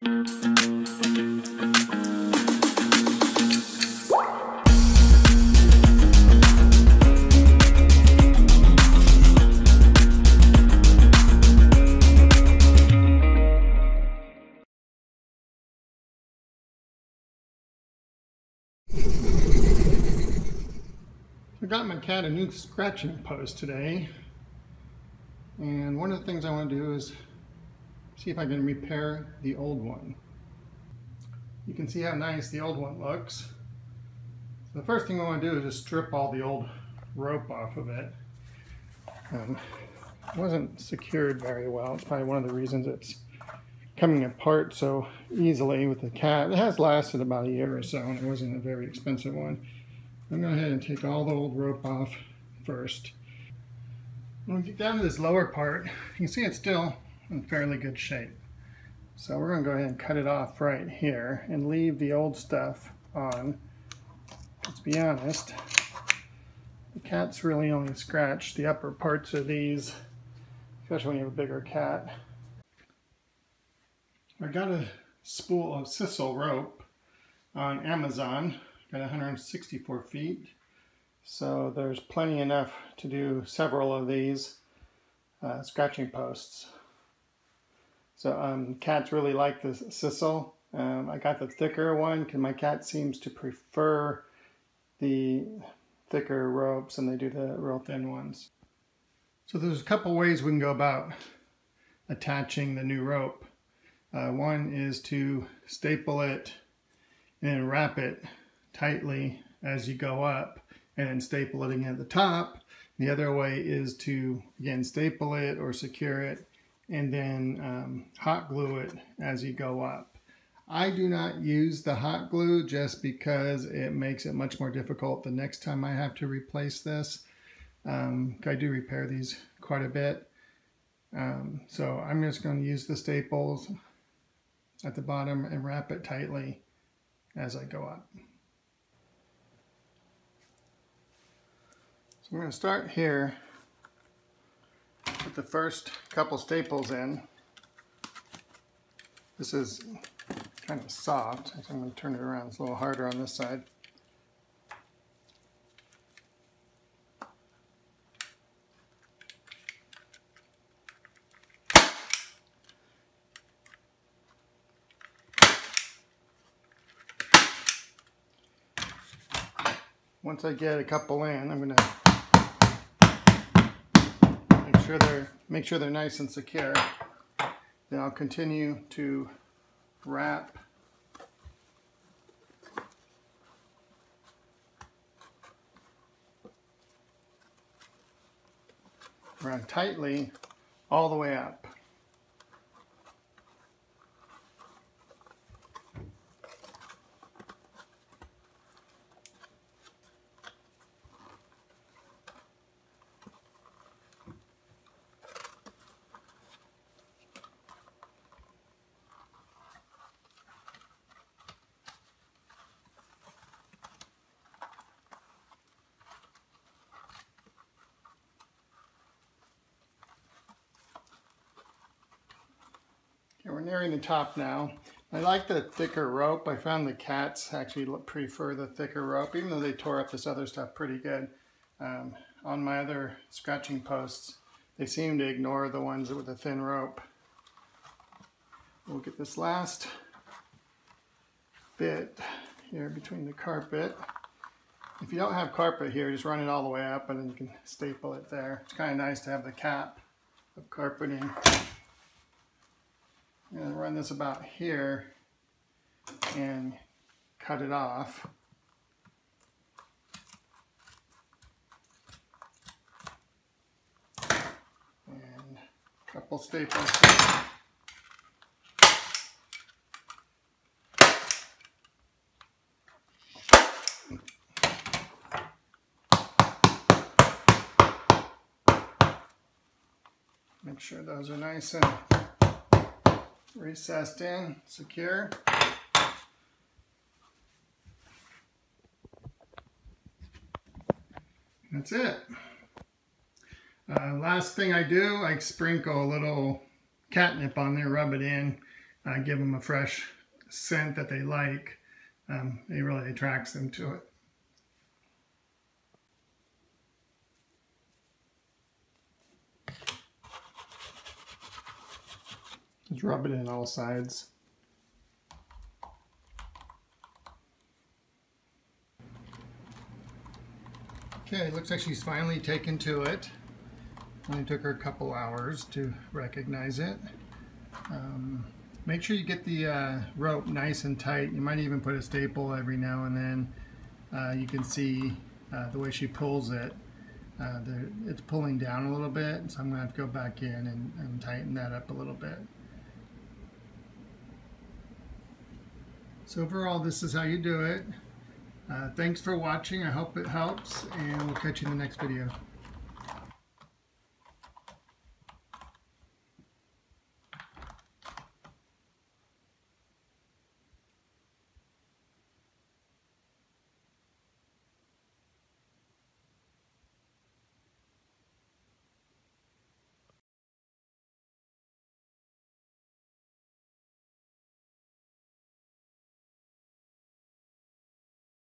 I got my cat a new scratching post today, and one of the things I want to do is see if I can repair the old one. You can see how nice the old one looks. So the first thing I want to do is just strip all the old rope off of it. It wasn't secured very well. It's probably one of the reasons it's coming apart so easily with the cat. It has lasted about a year or so, and it wasn't a very expensive one. I'm going to go ahead and take all the old rope off first. When we get down to this lower part, you can see it's still in fairly good shape. So we're going to go ahead and cut it off right here and leave the old stuff on. Let's be honest, the cat's really only scratched the upper parts of these, especially when you have a bigger cat. I got a spool of sisal rope on Amazon. Got 164 feet, so there's plenty enough to do several of these scratching posts. So cats really like the sisal. I got the thicker one because my cat seems to prefer the thicker ropes and they do the real thin ones. So there's a couple ways we can go about attaching the new rope. One is to staple it and then wrap it tightly as you go up and then staple it again at the top. The other way is to again staple it or secure it and then hot glue it as you go up. I do not use the hot glue just because it makes it much more difficult the next time I have to replace this. I do repair these quite a bit. So I'm just going to use the staples at the bottom and wrap it tightly as I go up. So I'm going to start here with the first couple staples in. This is kind of soft, so I'm going to turn it around. It's a little harder on this side. Once I get a couple in, I'm going to make sure they're nice and secure. Then I'll continue to wrap around tightly all the way up. We're nearing the top now. I like the thicker rope. I found the cats actually prefer the thicker rope, even though they tore up this other stuff pretty good. On my other scratching posts, they seem to ignore the ones with the thin rope. We'll get this last bit here between the carpet. If you don't have carpet here, just run it all the way up and then you can staple it there. It's kind of nice to have the cap of carpeting. I'm going to run this about here and cut it off. And a couple staples. Make sure those are nice and recessed in, secure. That's it. Last thing I do, I sprinkle a little catnip on there, rub it in, give them a fresh scent that they like, it really attracts them to it. Just rub it in all sides. Okay, looks like she's finally taken to it. Only took her a couple hours to recognize it. Make sure you get the rope nice and tight. You might even put a staple every now and then. You can see the way she pulls it. It's pulling down a little bit, so I'm going to have to go back in and tighten that up a little bit. So overall, this is how you do it. Thanks for watching. I hope it helps, and we'll catch you in the next video.